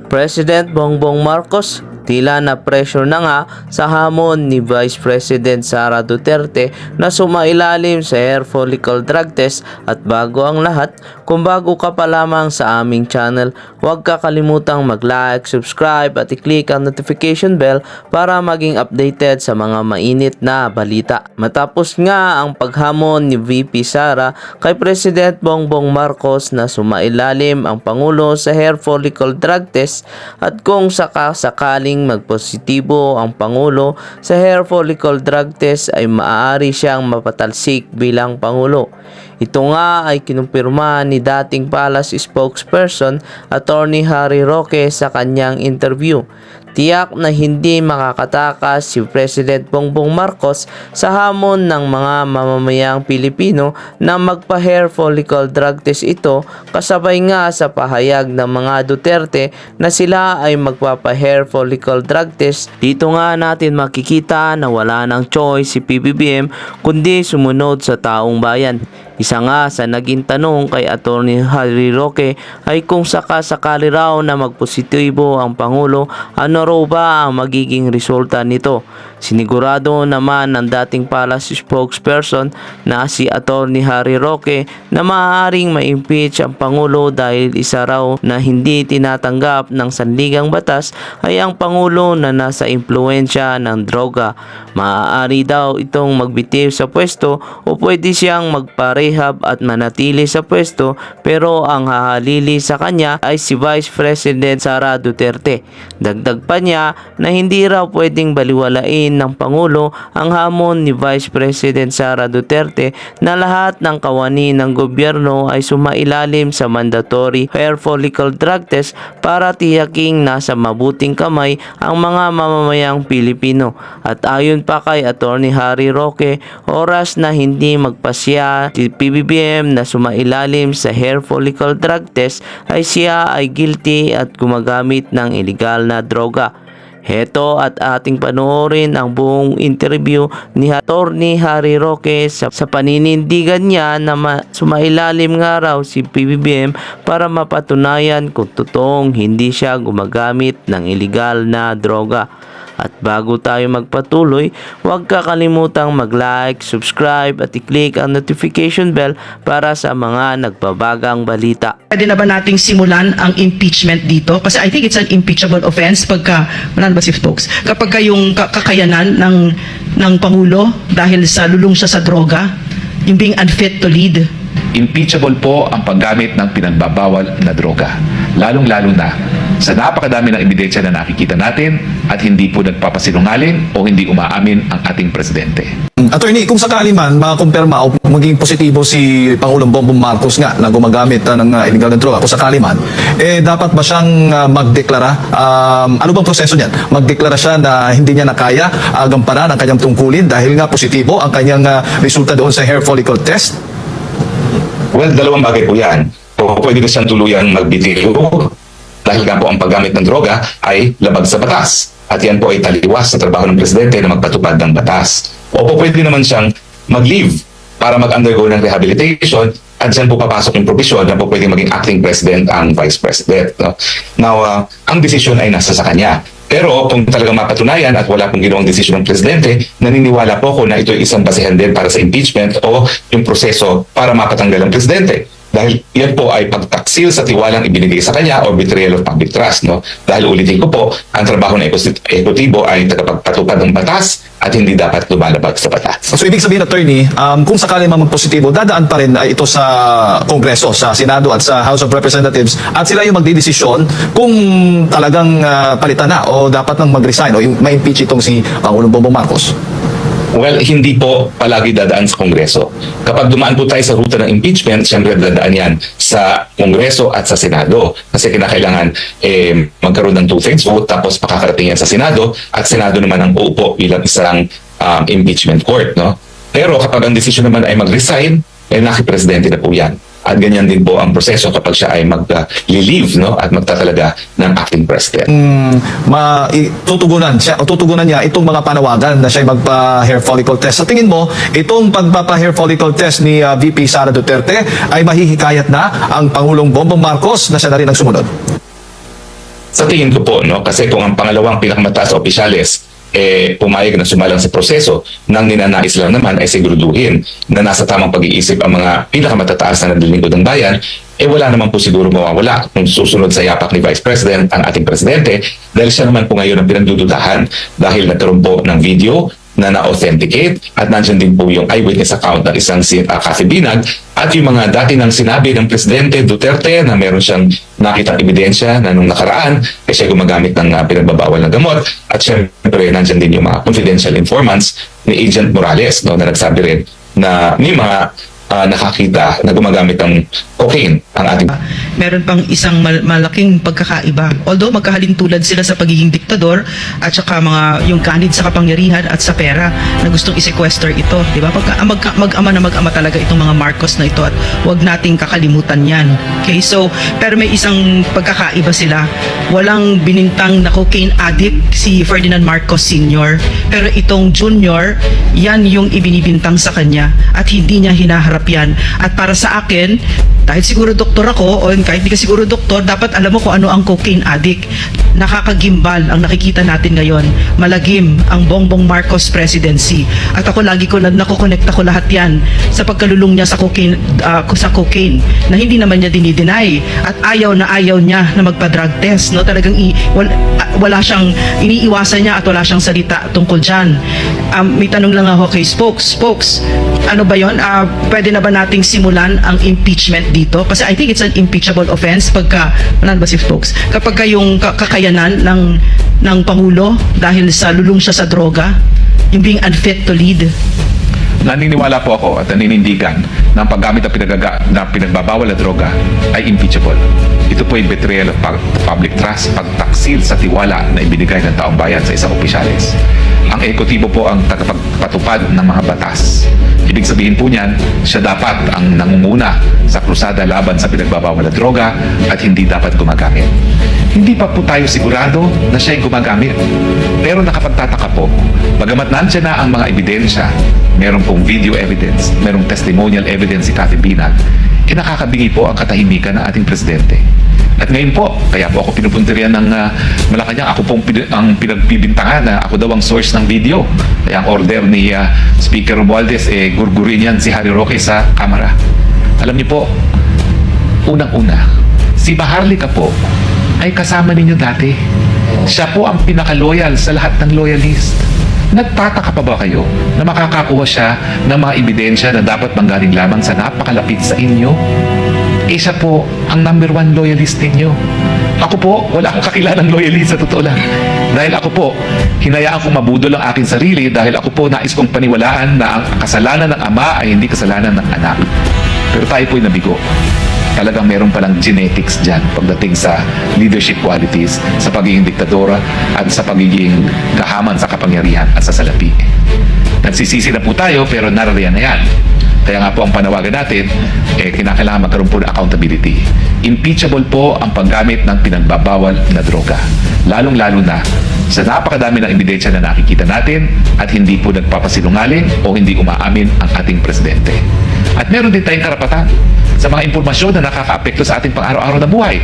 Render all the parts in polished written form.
President Bongbong Marcos tila na pressure na nga sa hamon ni Vice President Sara Duterte na sumailalim sa hair follicle drug test. At bago ang lahat, kung bago ka pa lamang sa aming channel, huwag kakalimutang mag-like, subscribe at i-click ang notification bell para maging updated sa mga mainit na balita. Matapos nga ang paghamon ni VP Sara kay President Bongbong Marcos na sumailalim ang Pangulo sa hair follicle drug test at kung sakaling magpositibo ang Pangulo sa hair follicle drug test ay maaari siyang mapatalsik bilang Pangulo. Ito nga ay kinumpirma ni dating Palace spokesperson Attorney Harry Roque sa kanyang interview. Tiyak na hindi makakatakas si President Bongbong Marcos sa hamon ng mga mamamayang Pilipino na magpa-hair follicle drug test ito, kasabay nga sa pahayag ng mga Duterte na sila ay magpapa-hair follicle drug test. Dito nga natin makikita na wala ng choice si PBBM kundi sumunod sa taong bayan. Isa nga sa naging tanong kay Attorney Harry Roque ay kung sakasakali raw na magpositibo ang Pangulo, ano raw ba ang magiging resulta nito. Sinigurado naman ng dating Palace spokesperson na si Attorney Harry Roque na maaaring ma-impeach ang Pangulo dahil isa raw na hindi tinatanggap ng sandigang batas ay ang Pangulo na nasa impluensya ng droga. Maaari daw itong magbitiw sa pwesto o pwede siyang magparehab at manatili sa pwesto, pero ang hahalili sa kanya ay si Vice President Sara Duterte. Dagdag pa niya na hindi raw pwedeng baliwalain ng Pangulo ang hamon ni Vice President Sara Duterte na lahat ng kawani ng gobyerno ay sumailalim sa mandatory hair follicle drug test para tiyaking nasa mabuting kamay ang mga mamamayang Pilipino. At ayon pa kay Attorney Harry Roque, oras na hindi magpasya si PBBM na sumailalim sa hair follicle drug test ay siya ay guilty at gumagamit ng illegal na droga. Heto at ating panoorin ang buong interview ni Attorney Harry Roque sa paninindigan niya na sumailalim nga raw si PBBM para mapatunayan kung totoong hindi siya gumagamit ng illegal na droga. At bago tayo magpatuloy, huwag kakalimutang mag-like, subscribe at i-click ang notification bell para sa mga nagbabagang balita. Pwede na ba nating simulan ang impeachment dito? Kasi I think it's an impeachable offense pagka, wala ba si folks? Kapag yung kakayanan ng Pangulo dahil sa lulong siya sa droga, yung being unfit to lead. Impeachable po ang paggamit ng pinagbabawal na droga. Lalong-lalo na sa napakadami ng ebidensya na nakikita natin at hindi po nagpapasinungaling o hindi umaamin ang ating presidente. Attorney, kung sakali man makakumpirma o maging positibo si Pangulong Bongbong Marcos nga na gumagamit ng illegal na droga, kung sakali man, dapat ba siyang magdeklara? Ano bang proseso niyan? Magdeklara siya na hindi niya nakaya gampanan ang kanyang tungkulin dahil nga positibo ang kanyang resulta doon sa hair follicle test? Well, dalawang bagay po yan. O pwede ko siyang tuluyang magbitiw dahil nga po ang paggamit ng droga ay labag sa batas. At yan po ay taliwas sa trabaho ng presidente na magpatupad ng batas. O po pwede naman siyang mag-leave para mag-undergo ng rehabilitation at dyan po papasok yung provision na po pwede maging acting president ang vice president. No? Now, ang decision ay nasa sa kanya. Pero kung talagang mapatunayan at wala pong ginawang desisyon ng presidente, naniniwala po ko na ito ay isang basehan din para sa impeachment o yung proseso para mapatanggal ang presidente. Dahil yan po ay pagtaksil sa tiwalang ibinigay sa kanya o betrayal of public trust. No? Dahil ulitin ko po, ang trabaho ng ekutibo ay tagapagpatupad ng batas at hindi dapat lumalabag sa batas. So ibig sabihin, Attorney, kung sakali man magpositibo, dadaan pa rin ito sa Kongreso, sa Senado at sa House of Representatives at sila yung magdidesisyon kung talagang palitan na o dapat nang mag-resign o ma-impeach itong si Pangulong Bongbong Marcos. Well, hindi po palagi dadaan sa Kongreso. Kapag dumaan po tayo sa ruta ng impeachment, siyempre dadaan yan sa Kongreso at sa Senado. Kasi kinakailangan magkaroon ng 2/3 vote tapos makakarating yan sa Senado at Senado naman ang uupo bilang isang impeachment court. No? Pero kapag ang desisyon naman ay mag-resign, nakipresidente na po yan. At ganyan din po ang proseso kapag siya ay mag-leave at magtatalaga ng acting president. Tutugunan niya itong mga panawagan na siya magpa-hair follicle test. Sa tingin mo, itong pagpapa-hair follicle test ni VP Sara Duterte ay mahihikayat na ang Pangulong Bongbong Marcos na siya na rin ang sumunod? Sa tingin ko po, no, kasi kung ang pangalawang pinakamataas na opisyales pumayag na sumalang sa proseso, nang ninanais lang naman ay siguraduhin na nasa tamang pag-iisip ang mga pinakamatataas na nalilingkod ng bayan, wala naman po siguro mawawala kung susunod sa yapak ni Vice President ang ating Presidente, dahil siya naman po ngayon ang pinagdududahan dahil nagkaroon po ng video na na-authenticate at nandiyan din po yung eyewitness account ng isang Cathy Binag at yung mga dati nang sinabi ng Presidente Duterte na meron siyang nakitang ebidensya na nung nakaraan siya gumagamit ng pinagbabawal na gamot, at syempre nandiyan din yung mga confidential informants ni Agent Morales, no, na nagsabi rin na may mga nakakita na gumagamit ng cocaine ang ating. Meron pang isang malaking pagkakaiba. Although magkahalintulad sila sa pagiging diktador at saka yung kanid sa kapangyarihan at sa pera na gustong i-sequester ito, di ba? Mag-ama na mag-ama talaga itong mga Marcos na ito at huwag nating kakalimutan yan. Okay, so pero may isang pagkakaiba sila. Walang binintang na cocaine addict si Ferdinand Marcos Sr. Pero itong Junior, yan yung ibinibintang sa kanya at hindi niya hinaharap yan. At para sa akin, kahit siguro doktor ako o kahit di ka siguro doktor, dapat alam mo kung ano ang cocaine addict. Nakakagimbal ang nakikita natin ngayon. Malagim ang Bongbong Marcos presidency. At ako lagi ko nakokonekta ko lahat yan sa pagkalulong niya sa cocaine na hindi naman niya dinideny at ayaw niya na magpa-drug test, no? Talagang wala siyang iniiwasan niya at wala siyang salita tungkol diyan. May tanong lang ako kay Spokes, ano ba 'yon? Pwede na ba nating simulan ang impeachment dito? Kasi I think it's an impeachable offense kapag yung kakayanan ng Pangulo dahil sa lulong siya sa droga, yung being unfit to lead. Naniniwala po ako at naninindigan na ang paggamit ng pinagbabawal na droga ay impeachable. Ito po ay betrayal of public trust, pagtaksil sa tiwala na ibinigay ng taong bayan sa isang opisyalis. Ang ekotibo po ang tagapagpatupad ng mga batas. Ibig sabihin po niyan, siya dapat ang nangunguna sa krusada laban sa pinagbabawal na droga at hindi dapat gumagamit. Hindi pa po tayo sigurado na siya ay gumagamit. Pero nakapagtataka po, bagamat nandiyan na ang mga ebidensya, meron pong video evidence, merong testimonial evidence si Cathy Binag, nakakabingi po ang katahimikan ng ating Presidente. At ngayon po, kaya po ako pinupuntiryan ng Malacanang, ako pong ang pinagbibintangan na ako daw ang source ng video. Kaya ang order ni Speaker Romualdez, gurgurin yan si Harry Roque sa kamera. Alam niyo po, unang-una, si Maharlika po ay kasama ninyo dati. Siya po ang pinaka-loyal sa lahat ng loyalist. Nagtataka pa ba kayo na makakakuha siya ng mga ebidensya na dapat manggaling lamang sa napakalapit sa inyo? Siya po ang number 1 loyalist ninyo. Ako po, wala akong kakilalang loyalist sa totoo lang. Dahil ako po, hinayaan kong mabudol ang aking sarili dahil ako po nais kong paniwalaan na ang kasalanan ng ama ay hindi kasalanan ng anak. Pero tayo po'y nabigo. Talagang meron palang genetics dyan pagdating sa leadership qualities, sa pagiging diktadora at sa pagiging kahaman sa kapangyarihan at sa salapi. Nagsisisi na po tayo pero narariyan na yan. Kaya nga po ang panawagan natin, kinakailangan magkaroon po ng accountability. Impeachable po ang paggamit ng pinagbabawal na droga. Lalong-lalo na sa napakadami ng ebidensya na nakikita natin at hindi po nagpapasinungaling o hindi umaamin ang ating Presidente. At meron din tayong karapatan sa mga impormasyon na nakakaapekto sa ating pang-araw-araw na buhay.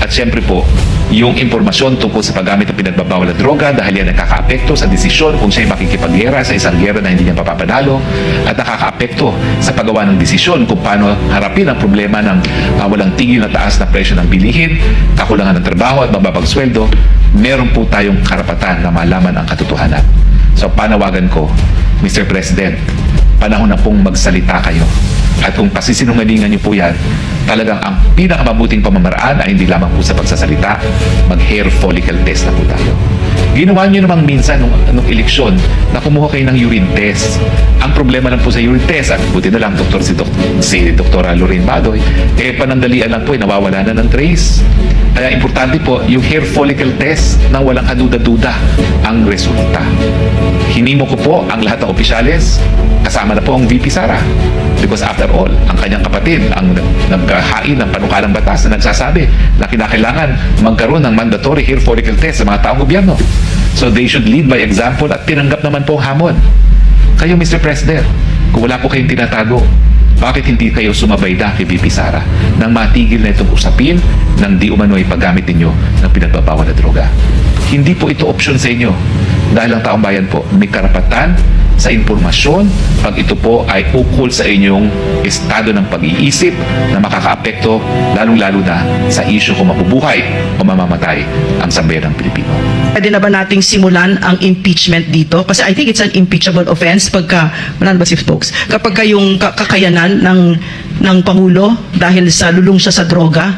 At syempre po, yung impormasyon tungkol sa paggamit ng pinagbabawal na droga dahil yan nakakaapekto sa desisyon kung siya'y makikipaggera sa isang gera na hindi niya papapanalo at nakakaapekto sa paggawa ng desisyon kung paano harapin ang problema ng walang tigil na taas na presyo ng bilihin, kakulangan ng trabaho at mababang sweldo. Meron po tayong karapatan na malaman ang katotohanan. So panawagan ko, Mr. President, panahon na pong magsalita kayo. At kung pasisinungalingan niyo po yan, talagang ang pinakamabuting pamamaraan ay hindi lamang po sa pagsasalita, mag-hair follicle test na po tayo. Ginawa niyo namang minsan nung eleksyon na kumuha kayo ng urine test. Ang problema lang po sa urine test, at buti na lang si Dr. Lorraine Badoy, panandalian lang po, nawawala na ng trace. Kaya importante po yung hair follicle test nang walang kaduda-duda ang resulta. Hinimo ko po ang lahat ng opisyales, kasama na po ang VP Sara. Because after all, ang kanyang kapatid ang naghahain ng panukalang batas na nagsasabi na kinakailangan magkaroon ng mandatory hair follicle test sa mga taong gobyerno. So they should lead by example at tinanggap naman po ang hamon. Kayo, Mr. President, kung wala po kayong tinatago, bakit hindi kayo sumabay na kay VP Sara nang matigil na itong usapin ng di umano'y paggamit ninyo ng pinagbabawal na droga? Hindi po ito option sa inyo dahil ang taong bayan po may karapatan sa impormasyon pag ito po ay ukol sa inyong estado ng pag-iisip na makakaapekto lalong-lalo na sa isyu kung mabubuhay o mamamatay ang sambayan ng Pilipino. Pwede na ba nating simulan ang impeachment dito? Kasi I think it's an impeachable offense pagka, folks, kapag yung kakayanan ng Pangulo dahil sa lulong siya sa droga,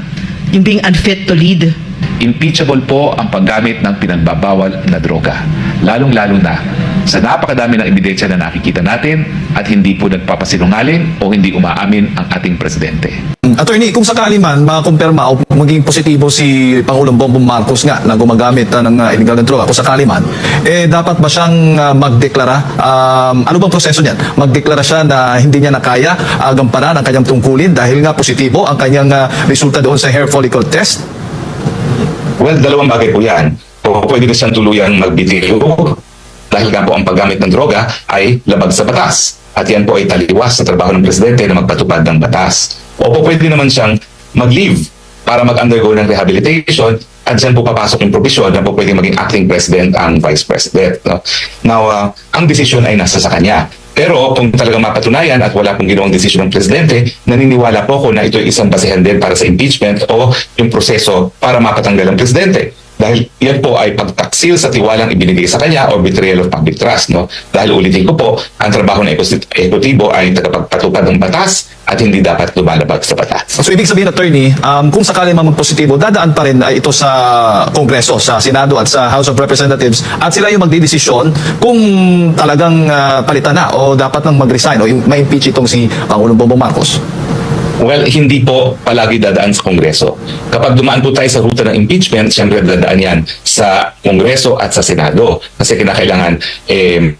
yung being unfit to lead. Impeachable po ang paggamit ng pinagbabawal na droga, lalong-lalo na sa napakadami ng ebidensya na nakikita natin at hindi po nagpapasinungaling o hindi umaamin ang ating presidente. Attorney, kung sakali man makumpirma o maging positibo si Pangulong Bongbong Marcos nga na gumagamit ng illegal na droga, kung sakali man, dapat ba siyang magdeklara? Ano bang proseso niyan? Magdeklara siya na hindi niya nakaya gampanan ang kanyang tungkulin dahil nga positibo ang kanyang resulta doon sa hair follicle test? Well, dalawang bagay po yan. O pwede ko siyang tuluyang magbitiw dahil nga po ang paggamit ng droga ay labag sa batas. At yan po ay taliwas sa trabaho ng presidente na magpatupad ng batas. O po pwede naman siyang mag-leave para mag-undergo ng rehabilitation at dyan po papasok yung provision na po pwede maging acting president ang vice president. No? Now, ang desisyon ay nasa sa kanya. Pero kung talagang mapatunayan at wala pong ginawang desisyon ng presidente, naniniwala po ko na ito ay isang basehan din para sa impeachment o yung proseso para mapatanggal ang presidente. Dahil yan po ay pagtaksil sa tiwalang ibinigay sa kanya o betrayal of public trust. No? Dahil ulitin ko po, ang trabaho ng ekutibo ay tagapagpatupad ng batas at hindi dapat lumalabag sa batas. So ibig sabihin, attorney, kung sakali man magpositibo, dadaan pa rin ito sa Kongreso, sa Senado at sa House of Representatives at sila yung magdidesisyon kung talagang palitan na o dapat nang mag-resign o ma-impeach itong si Pangulong Bongbong Marcos. Well, hindi po palagi dadaan sa Kongreso. Kapag dumaan po tayo sa ruta ng impeachment, siyempre dadaan yan sa Kongreso at sa Senado. Kasi kinakailangan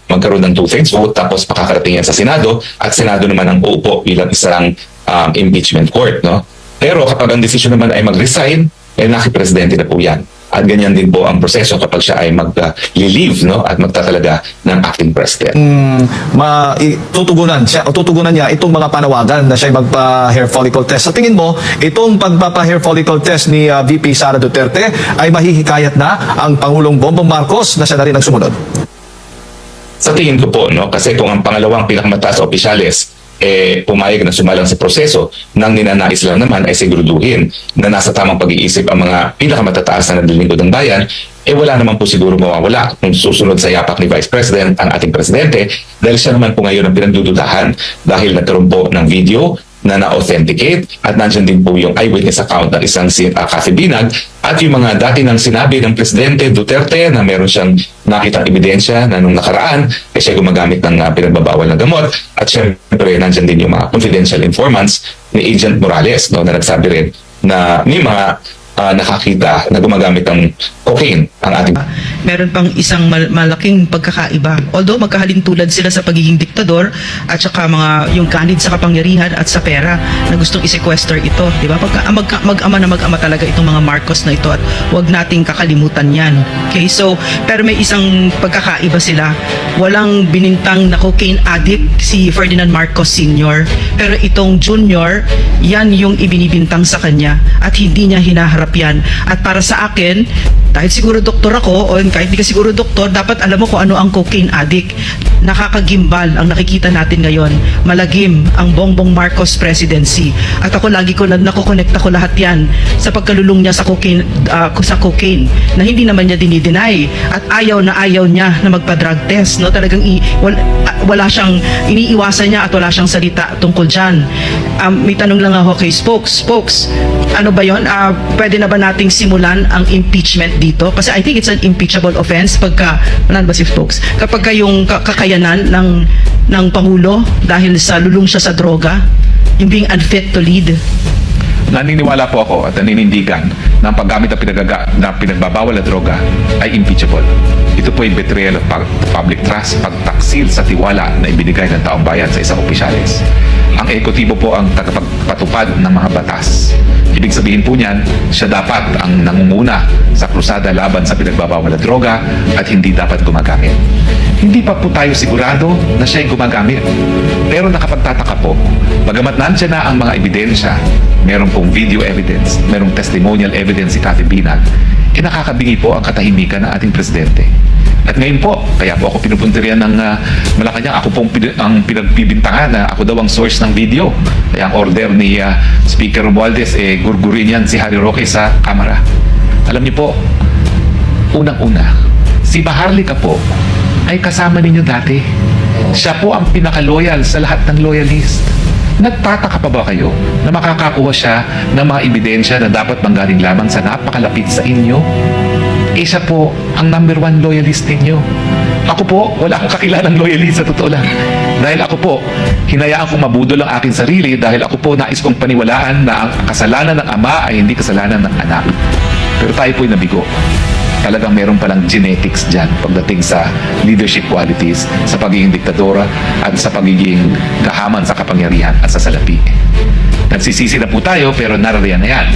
magkaroon ng 2/3 vote tapos makakarating yan sa Senado at Senado naman ang uupo bilang isang impeachment court. No? Pero kapag ang desisyon naman ay mag-resign, naki-presidente na po yan. At ganyan din po ang proseso kapag siya ay mag-leave no? At magtatalaga ng acting president. Tutugunan niya itong mga panawagan na siya ay magpa-hair follicle test. Sa tingin mo, itong pagpapa-hair follicle test ni VP Sara Duterte ay mahihikayat na ang Pangulong Bongbong Marcos na siya na rin ang sumunod? Sa tingin ko po, no? Kasi kung ang pangalawang pinakamataas na opisyales pumayag na sumalang sa proseso, nang ninanais lang naman ay siguraduhin na nasa tamang pag-iisip ang mga pinakamatataas na nalilingkod ng bayan, wala naman po siguro mawawala kung susunod sa yapak ni Vice President ang ating presidente dahil siya naman po ngayon ang pinagdududahan dahil nagkaroon po ng video na na-authenticate at nandiyan din po yung eyewitness account ng isang Cathy Binag at yung mga dati nang sinabi ng Presidente Duterte na meron siyang nakitang ebidensya na nung nakaraan siya gumagamit ng pinagbabawal na gamot at syempre nandiyan din yung mga confidential informants ni Agent Morales no, na nagsabi rin na may mga nakakita na gumagamit ng cocaine ang ating. Meron pang isang malaking pagkakaiba. Although magkahalintulad sila sa pagiging diktador at saka yung kanid sa kapangyarihan at sa pera na gustong i-sequester ito, di ba? Mag-ama na mag-ama talaga itong mga Marcos na ito at huwag nating kakalimutan yan. Okay, so pero may isang pagkakaiba sila. Walang binintang na cocaine addict si Ferdinand Marcos Sr. Pero itong Junior, yan yung ibinibintang sa kanya at hindi niya hinaharap yan. At para sa akin, dahil siguro doktor ako o kahit hindi ka siguro doktor, dapat alam mo kung ano ang cocaine addict. Nakakagimbal ang nakikita natin ngayon. Malagim ang Bongbong Marcos presidency. At ako lagi ko nakokonekta ko lahat yan sa pagkalulong niya sa cocaine na hindi naman niya dinideny at ayaw niya na magpa-drug test. No? Talagang wala siyang iniiwasan niya at wala siyang salita tungkol dyan. May tanong lang ako kay Spokes, ano ba yon? Pwede na ba nating simulan ang impeachment dito? Kasi I think it's an impeachable offense pagka, Spokes, kapag yung kakayanan ng Pangulo dahil sa lulong siya sa droga, yung being unfit to lead. Naniniwala po ako at naninindigan na ang paggamit ng pinagbabawal na droga ay impeachable. Ito po ay betrayal of public trust, pagtaksil sa tiwala na ibinigay ng taong bayan sa isang opisyalis. Ang ekutibo po ang tagapagpatupad ng mga batas. Ibig sabihin po niyan, siya dapat ang nangunguna sa krusada laban sa pinagbabawal na droga at hindi dapat gumagamit. Hindi pa po tayo sigurado na siya yung gumagamit. Pero nakapagtataka po, bagamat nandiyan na ang mga ebidensya, meron pong video evidence, merong testimonial evidence si Cathy Binag, nakakabingi po ang katahimikan ng ating presidente. At ngayon po, kaya po ako pinupuntiryan ng Malacanang, ako pong ang pinagbibintangan na ako daw ang source ng video. Kaya ang order ni Speaker Romualdez, gurgurin yan si Harry Roque sa kamera. Alam niyo po, unang-una, si Maharlika po ay kasama ninyo dati. Siya po ang pinaka-loyal sa lahat ng loyalist. Nagtataka pa ba kayo na makakakuha siya ng mga ebidensya na dapat manggaling lamang sa napakalapit sa inyo? Siya po ang number 1 loyalist ninyo. Ako po, wala akong kakilalang loyalist sa totoo lang. Dahil ako po, hinayaan kong mabudol ang aking sarili dahil ako po nais kong paniwalaan na ang kasalanan ng ama ay hindi kasalanan ng anak. Pero tayo po'y nabigo. Talagang meron palang genetics dyan pagdating sa leadership qualities, sa pagiging diktadora at sa pagiging kahaman sa kapangyarihan at sa salapi. Nagsisisi na po tayo pero narariyan na yan.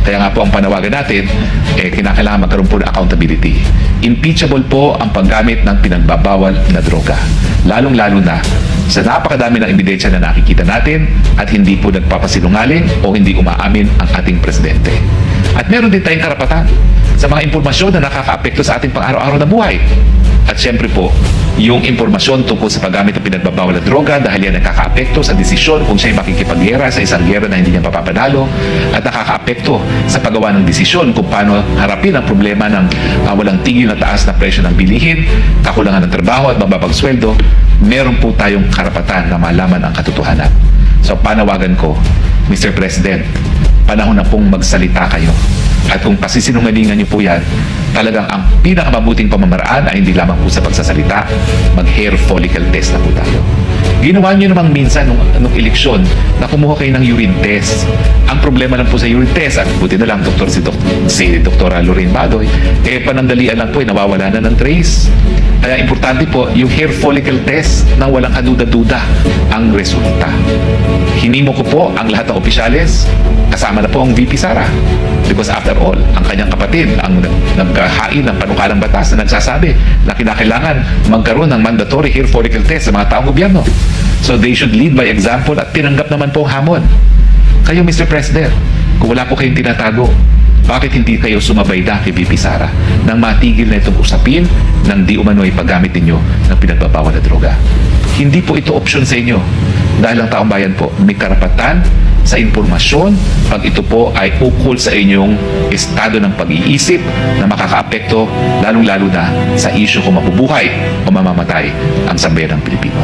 Kaya nga po ang panawagan natin, kinakailangan magkaroon po ng accountability. Impeachable po ang paggamit ng pinagbabawal na droga. Lalong-lalo na sa napakadami ng ebidensya na nakikita natin at hindi po nagpapasinungaling o hindi umaamin ang ating presidente. At meron din tayong karapatan sa mga impormasyon na nakakaapekto sa ating pang-araw-araw na buhay. At syempre po, yung impormasyon tungkol sa paggamit ng pinagbabawal na droga dahil yan nakakaapekto sa desisyon kung siya'y makikipaggera sa isang gera na hindi niya papapanalo at nakakaapekto sa paggawa ng desisyon kung paano harapin ang problema ng walang tigil na taas na presyo ng bilihin, kakulangan ng trabaho at mababang sweldo. Meron po tayong karapatan na malaman ang katotohanan. So panawagan ko, Mr. President, panahon na pong magsalita kayo. At kung pasisinungalingan niyo po yan, talagang ang pinakamabuting pamamaraan ay hindi lamang po sa pagsasalita, mag-hair follicle test na po tayo. Ginawa niyo namang minsan nung eleksyon na kumuha kayo ng urine test. Ang problema lang po sa urine test, at buti na lang si Dr. Lorraine Badoy, panandalian lang po, nawawala na ng trace. Kaya importante po yung hair follicle test na walang kaduda-duda ang resulta. Hinimo ko po ang lahat ng opisyales, kasama na po ang VP Sara. Because after all, ang kanyang kapatid ang naghahain ng panukalang batas na nagsasabi na kinakailangan magkaroon ng mandatory hair follicle test sa mga taong gobyerno. So they should lead by example at tinanggap naman po ang hamon. Kayo, Mr. President, kung wala po kayong tinatago, bakit hindi kayo sumabay na kay VP Sara nang matigil na itong usapin ng di umano'y paggamit ninyo ng pinagbabawal na droga? Hindi po ito option sa inyo dahil ang taong bayan po may karapatan sa impormasyon pag ito po ay ukol sa inyong estado ng pag-iisip na makakaapekto lalong-lalo na sa isyu kung mabubuhay o mamamatay ang sambayan ng Pilipino.